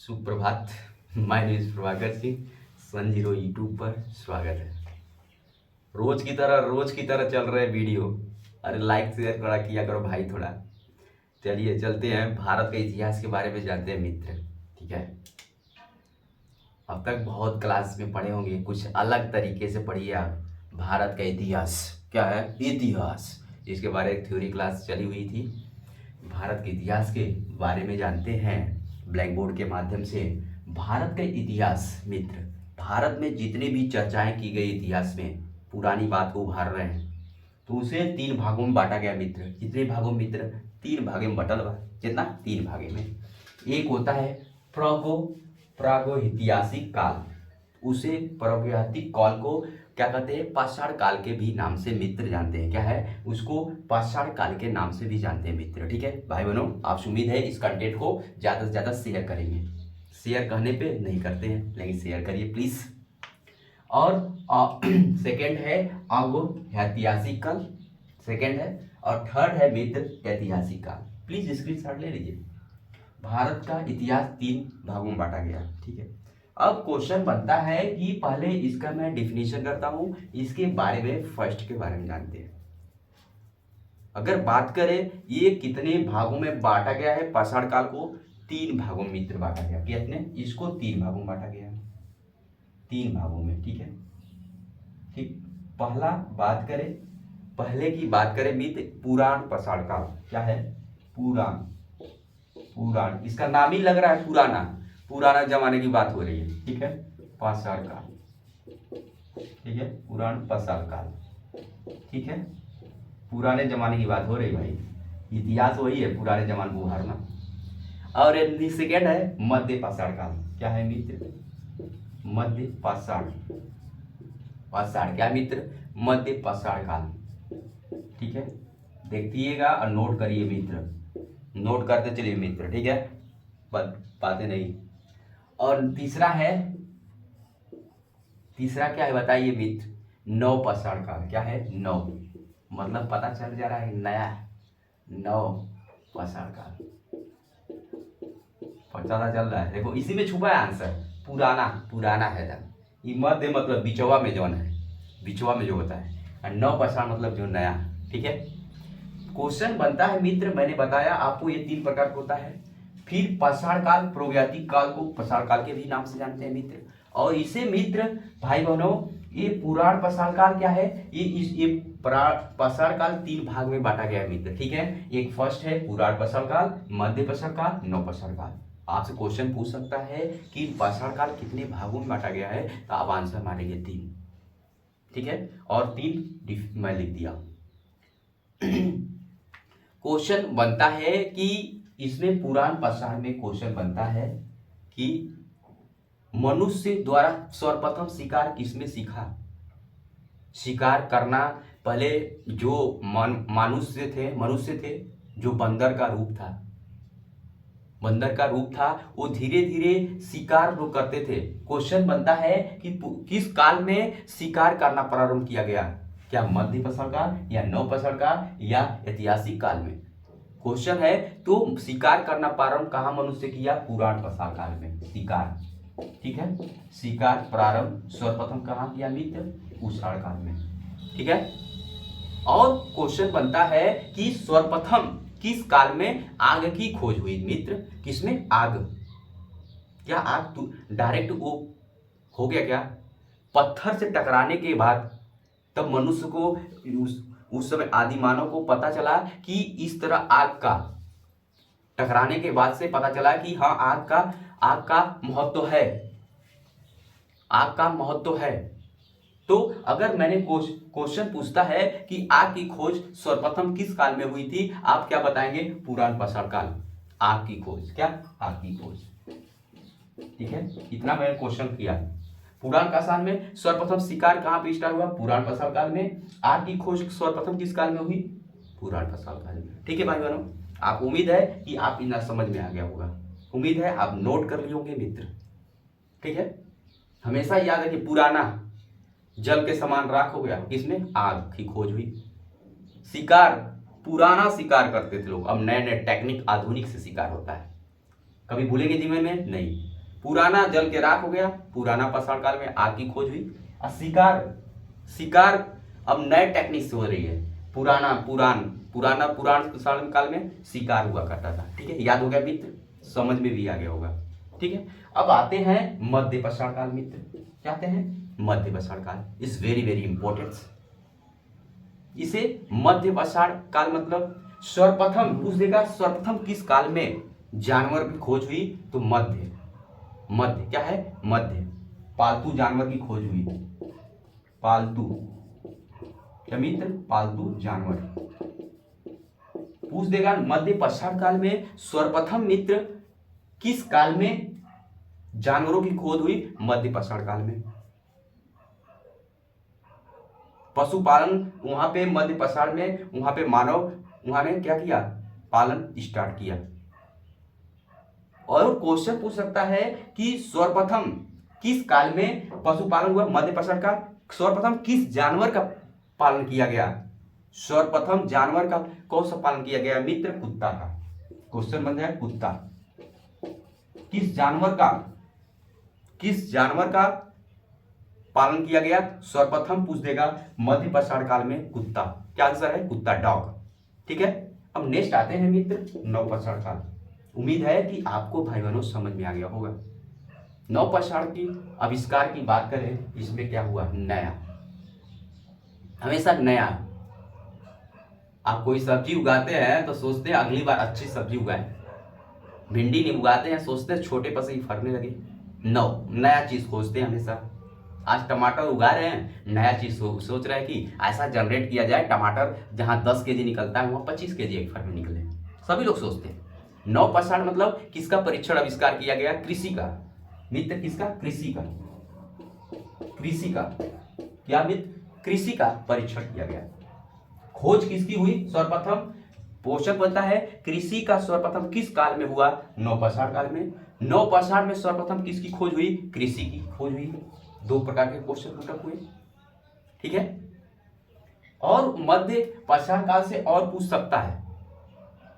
सुप्रभात। My name is Prabhakar Singh. Sun zero YouTube पर स्वागत है। रोज की तरह चल रहे वीडियो। अरे लाइक शेयर करा किया करो भाई थोड़ा। चलिए चलते हैं, भारत के इतिहास के बारे में जानते हैं मित्र। ठीक है, अब तक बहुत क्लास में पढ़े होंगे, कुछ अलग तरीके से पढ़िए आप। भारत का इतिहास क्या है? इतिहास, इसके बारे में थ्योरी क्लास चली हुई थी। भारत के इतिहास के बारे में जानते हैं ब्लैक बोर्ड के माध्यम से। भारत का इतिहास मित्र, भारत में जितने भी चर्चाएं की गई इतिहास में, पुरानी बात को उभार रहे हैं, तो उसे 3 भागों में बांटा गया मित्र। कितने भागों में मित्र? 3 भागे में बटल बा। कितना? 3 भागे में। एक होता है प्रागैतिहासिक काल, उसे प्रागैतिहासिक काल को क्या कहते हैं? पाषाण काल के भी नाम से मित्र जानते हैं। क्या है उसको? पाषाण काल के नाम से भी जानते हैं मित्र। ठीक है भाई बहनों, आपसे उम्मीद है इस कंटेंट को ज़्यादा से ज़्यादा शेयर करेंगे। शेयर कहने पे नहीं करते हैं, लेकिन शेयर करिए प्लीज़। और सेकंड है ऐतिहासिक काल, सेकंड है। और थर्ड है मित्र ऐतिहासिक काल। प्लीज़ स्क्रीनशॉट ले लीजिए। भारत का इतिहास 3 भागों में बांटा गया। ठीक है, अब क्वेश्चन बनता है कि पहले इसका मैं डिफिनीशन करता हूं, इसके बारे में फर्स्ट के बारे में जानते हैं। अगर बात करें ये कितने भागों में बांटा गया है, पाषाण काल को 3 भागों में मित्र बांटा गया। कितने? इसको 3 भागों में बांटा गया, 3 भागों में। ठीक है, ठीक। पहले की बात करें मित्र, पुराण पाषाण काल। क्या है? पुराण, इसका नाम ही लग रहा है पुराना जमाने की बात हो रही है। ठीक है, पाषाण काल। ठीक है, पुराण पाषाण काल। ठीक है, पुराने जमाने की बात हो रही भाई, इतिहास वही है, पुराने जमाने को उभारना। और सेकेंड है मध्य पाषाण काल। क्या है मित्र? मध्य पाषाण क्या मित्र? मध्य पाषाण काल। ठीक है, देखिएगा और नोट करिए मित्र, नोट करते चलिए मित्र। ठीक है, बातें नहीं। और तीसरा क्या है बताइए मित्र? नव पाषाण काल। क्या है? नव, मतलब पता चल जा रहा है नया, नव पाषाण काल पता चल रहा है। देखो इसी में छुपा है आंसर। पुराना है जन, ये मध्य मतलब बिचवा में जौन है, बिचवा में जो होता है, और नव पाषाण मतलब जो नया। ठीक है, क्वेश्चन बनता है मित्र, मैंने बताया आपको ये 3 प्रकार का होता है। फिर पाषाण काल, प्रागैतिक काल को पाषाण काल के भी नाम से जानते हैं मित्र। और इसे मित्र भाई बहनों, ये पुराण पाषाण काल क्या है? ये पाषाण काल 3 भाग में बांटा गया है मित्र। ठीक है, एक फर्स्ट है पुराण पाषाण काल, मध्य पाषाण काल, नव पाषाण काल। आपसे क्वेश्चन पूछ सकता है कि पाषाण काल कितने भागों में बांटा गया है, तो आप आंसर मारेंगे 3। ठीक है, और 3 मैं लिख दिया। क्वेश्चन बनता है कि इसमें पुराण पाषाण में क्वेश्चन बनता है कि मनुष्य द्वारा सर्वप्रथम शिकार किसमें सीखा? शिकार करना पहले जो मनुष्य थे, जो बंदर का रूप था, वो धीरे धीरे शिकार जो करते थे। क्वेश्चन बनता है कि किस काल में शिकार करना प्रारंभ किया गया? क्या मध्य पाषाण काल, या नव पाषाण काल, या ऐतिहासिक काल में? क्वेश्चन है तो शिकार करना प्रारंभ कहाँ मनुष्य किया? पुराण पाषाण काल में शिकार। ठीक है, शिकार प्रारंभ सर्वप्रथम कहाँ किया मित्र? पाषाण काल में। ठीक है, और क्वेश्चन बनता है कि सर्वप्रथम किस काल में आग की खोज हुई मित्र? किसमें? आग। क्या आग डायरेक्ट वो हो गया क्या? पत्थर से टकराने के बाद तब मनुष्य को उस समय आदि मानव को पता चला कि इस तरह आग का टकराने के बाद से पता चला कि हाँ आग का महत्व है। तो अगर मैंने क्वेश्चन पूछता है कि आग की खोज सर्वप्रथम किस काल में हुई थी, आप क्या बताएंगे? पुराण पाषाण काल। आग की खोज, क्या? आग की खोज। ठीक है, इतना मैंने क्वेश्चन किया। पुराण पाषाण में सर्वप्रथम शिकार कहाँ पे स्टार्ट हुआ? पुराण पाषाण काल में। आग की खोज सर्वप्रथम किस काल में हुई? पुराण पाषाण काल में। ठीक है भाई बहनों, आप उम्मीद है कि आप इतना समझ में आ गया होगा। उम्मीद है आप नोट कर लिए होंगे मित्र। ठीक है, हमेशा याद है कि पुराना जल के समान राख हो गया, किसमें? आग की खोज हुई। शिकार, पुराना शिकार करते थे लोग, अब नए नए टेक्निक आधुनिक से शिकार होता है। कभी भूलेंगे जीवन में? नहीं। पुराना जल के राख हो गया, पुराना पाषाण काल में आग की खोज हुई। और शिकार, शिकार अब नए टेक्निक से हो रही है। पुराना पुराण पाषाण काल में शिकार हुआ करता था। ठीक है, याद हो गया मित्र, समझ में भी आ गया होगा। ठीक है, अब आते हैं मध्य पाषाण काल मित्र। क्या आते हैं? मध्य पाषाण काल इज वेरी वेरी इंपॉर्टेंट। इसे मध्य पाषाण काल मतलब सर्वप्रथम पूछ देगा, सर्वप्रथम किस काल में जानवर की खोज हुई? तो मध्य, मध्य क्या है? मध्य पालतू जानवर की खोज हुई। पालतू क्या मित्र? पालतू जानवर पूछ देगा। मध्य पाषाण काल में सर्वप्रथम मित्र किस काल में जानवरों की खोज हुई? मध्य पाषाण काल में। पशुपालन वहां पे मध्य पाषाण में, वहां पे मानव वहां ने क्या किया? पालन स्टार्ट किया। और क्वेश्चन पूछ सकता है कि सर्वप्रथम किस काल में पशुपालन हुआ? मध्य पाषाण का। सर्वप्रथम किस जानवर का पालन किया गया? सर्वप्रथम जानवर का कौन सा पालन किया गया मित्र? कुत्ता का। क्वेश्चन बन जाए कुत्ता। किस जानवर का पालन किया गया? सर्वप्रथम पूछ देगा मध्य पाषाण काल में कुत्ता। क्या आंसर है? कुत्ता, डॉग। ठीक है, अब नेक्स्ट आते हैं मित्र नव पाषाण काल। उम्मीद है कि आपको भाई बहनों समझ में आ गया होगा। नव पाषाण की आविष्कार की बात करें, इसमें क्या हुआ? नया, हमेशा नया। आप कोई सब्जी उगाते हैं तो सोचते हैं अगली बार अच्छी सब्जी उगाएं। भिंडी नहीं उगाते हैं, सोचते हैं छोटे पर से ही फरने लगे। नया चीज खोजते हैं हमेशा। आज टमाटर उगा रहे हैं, नया चीज सोच रहे हैं कि ऐसा जनरेट किया जाए टमाटर जहां 10 केजी निकलता है वहां 25 केजी एक फर में निकले। सभी लोग सोचते हैं। नव पाषाण मतलब किसका परीक्षण आविष्कार किया गया? कृषि का मित्र। किसका? कृषि का। कृषि का क्या मित्र? कृषि का परीक्षण किया गया। खोज किसकी हुई? सर्वप्रथम पोषक बनता है कृषि का सर्वप्रथम किस काल में हुआ? नव पाषाण काल में। नव पाषाण में सर्वप्रथम किसकी खोज हुई? कृषि की खोज हुई। दो प्रकार के क्वेश्चन पुटअप हुए। ठीक है, और मध्य पाषाण काल से और पूछ सकता है।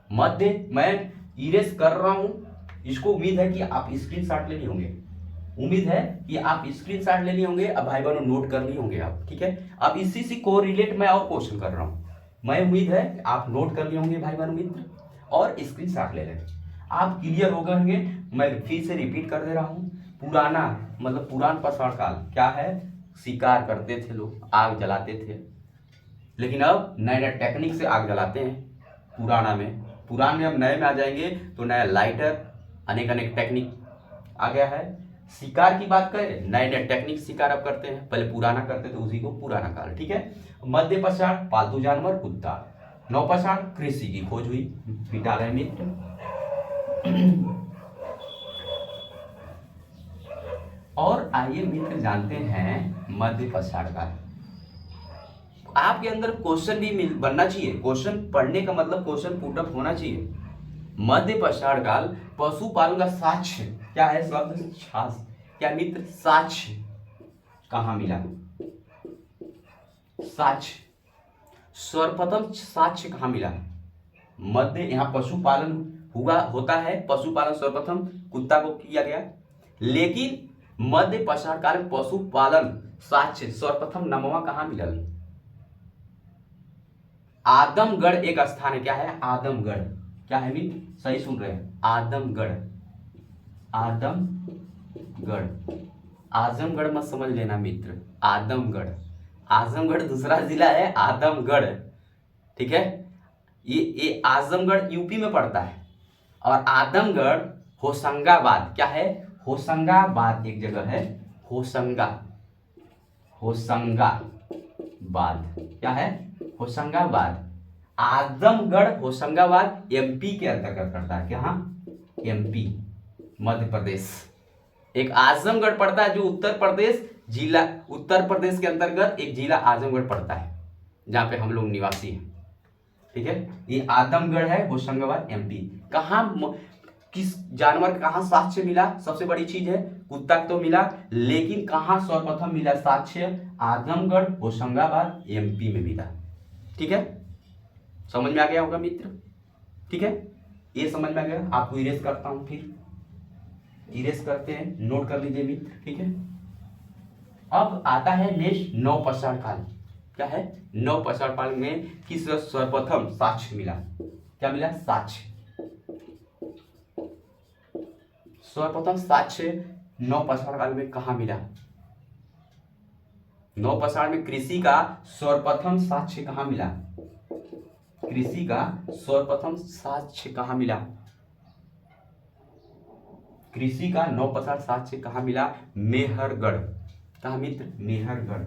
मध्य मैं इरेज कर रहा हूं, इसको उम्मीद है कि आप स्क्रीनशॉट ले लिए होंगे। उम्मीद है कि आप स्क्रीनशॉट ले लिए होंगे। अब भाई बहनों नोट कर लिए होंगे आप। ठीक है, अब इसी से को रिलेट मैं और क्वेश्चन कर रहा हूं। मैं उम्मीद है आप नोट कर लिए होंगे भाई बहनों मित्र, और स्क्रीनशॉट ले लें। आप क्लियर हो गए होंगे। मैं फिर से रिपीट कर दे रहा हूं। पुराना मतलब पुरान पाषाण काल क्या है? शिकार करते थे लोग, आग जलाते थे। लेकिन अब नए नए टेक्निक से आग जलाते हैं। पुरान में अब नए में आ जाएंगे तो नया लाइटर, अनेक टेक्निक आ गया है। शिकार की बात करें, नए नए टेक्निक शिकार अब करते हैं, पहले पुराना करते थे, उसी को पुराना काल। ठीक है, मध्य पाषाण पालतू जानवर कुत्ता। नव पाषाण कृषि की खोज हुई। मिटा रहे मित्र। और आइए मित्र जानते हैं मध्य पाषाण काल। आपके अंदर क्वेश्चन भी बनना चाहिए। क्वेश्चन पढ़ने का मतलब क्वेश्चन पुटअप होना चाहिए। मध्य पाषाण काल पशुपालन का साक्ष्य क्या है? शब्द छाछ। क्या मित्र? साक्ष्य कहां मिला? साक्ष्य, सर्वप्रथम साक्ष्य कहां मिला? मध्य, यहां पशुपालन होता है। पशुपालन सर्वप्रथम कुत्ता को किया गया। लेकिन मध्य पाषाण काल में पशुपालन साक्ष्य सर्वप्रथम नमवा कहां मिलल? आदमगढ़ एक स्थान है। क्या है? आदमगढ़। क्या है मित्र? सही सुन रहे हैं, आदमगढ़। आदमगढ़, आजमगढ़ मत समझ लेना मित्र। आदमगढ़, आजमगढ़ दूसरा जिला है, आदमगढ़। ठीक है, ये आजमगढ़ यूपी में पड़ता है। और आदमगढ़ होशंगाबाद। क्या है? होशंगाबाद एक जगह है, होशंगाबाद। क्या है? होशंगाबाद। आजमगढ़ होशंगाबाद एमपी के अंतर्गत पड़ता है। क्या? एमपी, मध्य प्रदेश। एक आजमगढ़ पड़ता है जो उत्तर प्रदेश जिला, उत्तर प्रदेश के अंतर्गत एक जिला आजमगढ़ पड़ता है, जहां पे हम लोग निवासी हैं। ठीक है, ये आजमगढ़ है, होशंगाबाद एमपी। कहां किस जानवर का कहां साक्ष्य मिला? सबसे बड़ी चीज है, कुत्ता तो मिला, लेकिन कहां सर्वप्रथम मिला साक्ष्य? आजमगढ़ होशंगाबाद एमपी में मिला। ठीक है, समझ में आ गया होगा मित्र। ठीक है, ये समझ में आ गया। आपको इरेज करता हूं फिर। इरेज करते हैं, नोट कर लीजिए मित्र, ठीक है। अब आता है नेक्स्ट नवपाषाण काल। क्या है? नवपाषाण काल में किस सर्वप्रथम साक्ष्य मिला? क्या मिला? साक्ष्य। सर्वप्रथम साक्ष्य नवपाषाण काल में कहाँ मिला? नवपाषाण में कृषि का सर्वप्रथम साक्ष्य कहाँ मिला? कृषि का सर्वप्रथम साक्ष्य कहाँ मिला? कृषि का नवपाषाण साक्ष्य कहाँ मिला? मेहरगढ़। कहाँ मित्र? मेहरगढ़।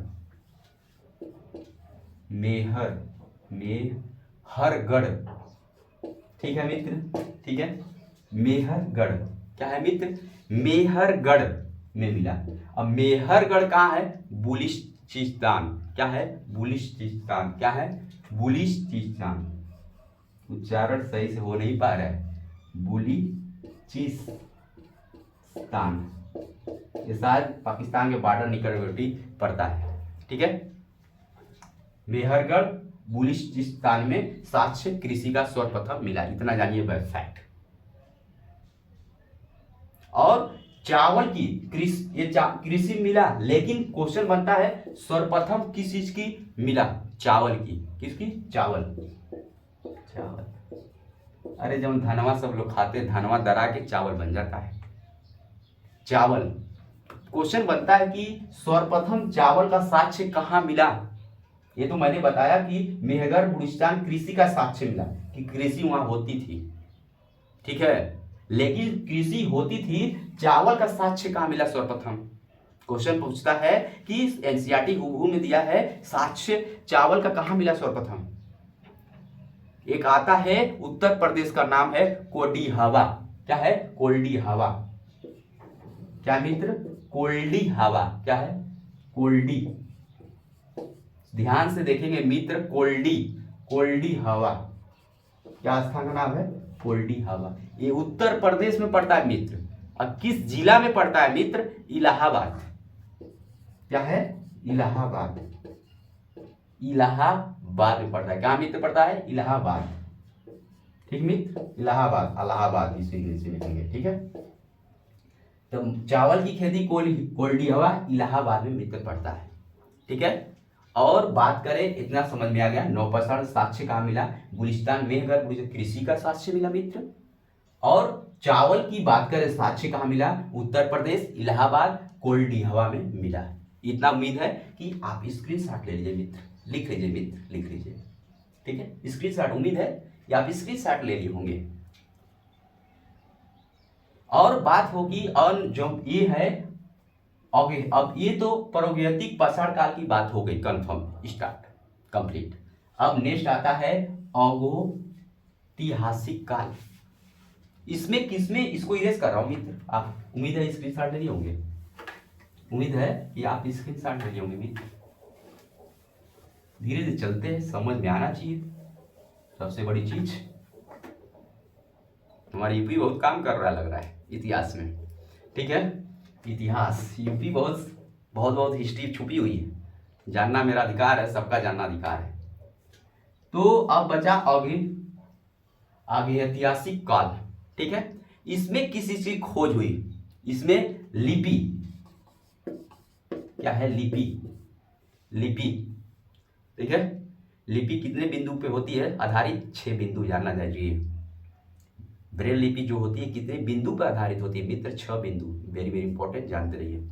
मेहरगढ़, ठीक है मित्र, ठीक है। मेहरगढ़ क्या है मित्र? मेहरगढ़ में मिला। अब मेहरगढ़ कहाँ है? बलूचिस्तान। क्या है? बलूचिस्तान। क्या है? बलूचिस्तान। उच्चारण सही से हो नहीं पा रहा है। बलूचिस्तान, ये शायद पाकिस्तान के बॉर्डर निकटवर्ती पड़ता है, ठीक है। मेहरगढ़ बलूचिस्तान में साक्ष्य कृषि का सर्वप्रथम मिला, इतना जानिए बस फैक्ट। और चावल की कृषि मिला, लेकिन क्वेश्चन बनता है सर्वप्रथम किस चीज की मिला? चावल की। किसकी? चावल। अरे जब धनवा सब लोग खाते, धनवा दरा के चावल बन जाता है। चावल क्वेश्चन बनता है कि सर्वप्रथम चावल का साक्ष्य कहाँ मिला? ये तो मैंने बताया कि मेहरगढ़ बलूचिस्तान कृषि का साक्ष्य मिला कि कृषि वहां होती थी, ठीक है। लेकिन कृषि होती थी, चावल का साक्ष्य कहाँ मिला सर्वप्रथम? क्वेश्चन पूछता है कि एनसीईआरटी हुबहू में दिया है साक्ष्य चावल का कहाँ मिला सर्वप्रथम। एक आता है उत्तर प्रदेश का नाम है कोल्डिहावा। क्या है? कोल्डिहावा। क्या मित्र? कोल्डिहावा। क्या है? कोल्डी। ध्यान से देखेंगे मित्र, कोल्डिहावा क्या स्थान का नाम है? कोल्डिहावा। ये उत्तर प्रदेश में पड़ता है मित्र। और किस जिला में पड़ता है मित्र? इलाहाबाद। क्या है? इलाहाबाद। इलाहाबाद में पड़ता है। क्या मित्र पड़ता है? इलाहाबाद, ठीक मित्र, इलाहाबाद, इलाहाबाद इसे लिखेंगे, ठीक है। तो चावल की खेती कोल्डिहावा इलाहाबाद में मित्र पड़ता है, ठीक है। और बात करें, इतना समझ में आ गया, नवपाषाण साक्ष्य कहाँ मिला? बलूचिस्तान, मेहरगढ़ कृषि का साक्ष्य मिला मित्र। और चावल की बात करें, साक्ष्य कहाँ मिला? उत्तर प्रदेश, इलाहाबाद, कोल्डिहावा में मिला। इतना उम्मीद है कि आप स्क्रीनशॉट ले लीजिए मित्र, लिख लीजिए मित्र, लिख लीजिए, ठीक है। स्क्रीनशॉट, उम्मीद है कि आप स्क्रीनशॉट ले लिए होंगे। और बात होगी, और जो ये है ओके, अब ये तो प्रागैतिक पाषाण काल की बात हो गई, कंफर्म, स्टार्ट, कंप्लीट। अब नेक्स्ट आता है ऐतिहासिक काल। इसमें किसमें इसको इरेज कर रहा हूं मित्र, आप उम्मीद है स्क्रीनशॉट ले लिए होंगे, उम्मीद है कि आप स्क्रीनशॉट ले लिए होंगे मित्र। धीरे धीरे चलते हैं, समझ में आना चाहिए सबसे बड़ी चीज। हमारी यूपी बहुत काम कर रहा है लग रहा है इतिहास में, ठीक है। इतिहास, यूपी बहुत बहुत बहुत हिस्ट्री छुपी हुई है, जानना मेरा अधिकार है, सबका जानना अधिकार है। तो अब बचा आगे आगे ऐतिहासिक काल, ठीक है। इसमें किसी चीज खोज हुई, इसमें लिपि। क्या है? लिपि। लिपि, ठीक है। लिपि कितने बिंदु पे होती है आधारित? 6 बिंदु, जानना चाहिए। ब्रेल लिपि जो होती है कितने बिंदु पर आधारित होती है मित्र? 6 बिंदु। वेरी वेरी इंपॉर्टेंट, जानते रहिए।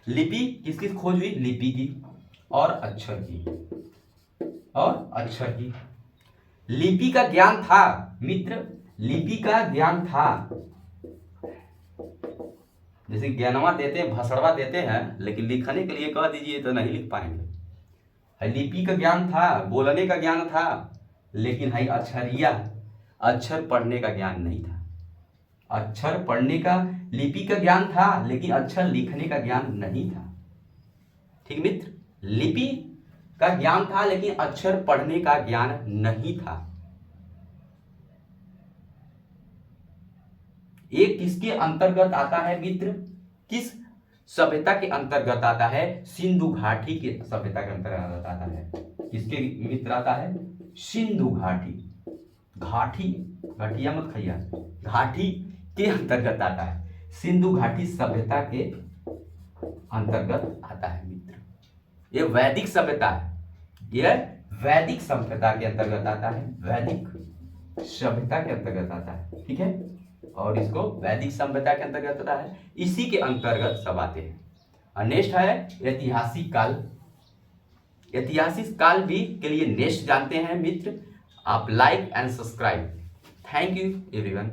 लिपि किसकी खोज हुई? लिपि की और अक्षर की, और अक्षर की। लिपि का ज्ञान था मित्र, लिपि का ज्ञान था। जैसे ज्ञानवा देते हैं, भसड़वा देते हैं, लेकिन लिखने के लिए कह दीजिए तो नहीं लिख पाएंगे। लिपि का ज्ञान था, बोलने का ज्ञान था, लेकिन है अक्षरिया, अक्षर पढ़ने का ज्ञान नहीं था। अक्षर पढ़ने का, लिपि का ज्ञान था, लेकिन अक्षर लिखने का ज्ञान नहीं था, ठीक मित्र। लिपि का ज्ञान था, लेकिन अक्षर पढ़ने का ज्ञान नहीं था। एक किसके अंतर्गत आता है मित्र? किस सभ्यता के अंतर्गत आता है? सिंधु घाटी के सभ्यता के अंतर्गत आता है। किसके मित्र आता है? सिंधु घाटी। घाटी, घटिया मत खाइया, घाटी के अंतर्गत आता है। सिंधु घाटी सभ्यता के अंतर्गत आता है मित्र। ये वैदिक सभ्यता है, यह वैदिक सभ्यता के अंतर्गत आता है, वैदिक सभ्यता के अंतर्गत आता है, ठीक है। और इसको वैदिक सभ्यता के अंतर्गत आता है, इसी के अंतर्गत सब आते हैं। और नेक्स्ट है ऐतिहासिक काल। ऐतिहासिक काल भी के लिए नेक्स्ट जानते हैं मित्र। आप like and subscribe. Thank you everyone.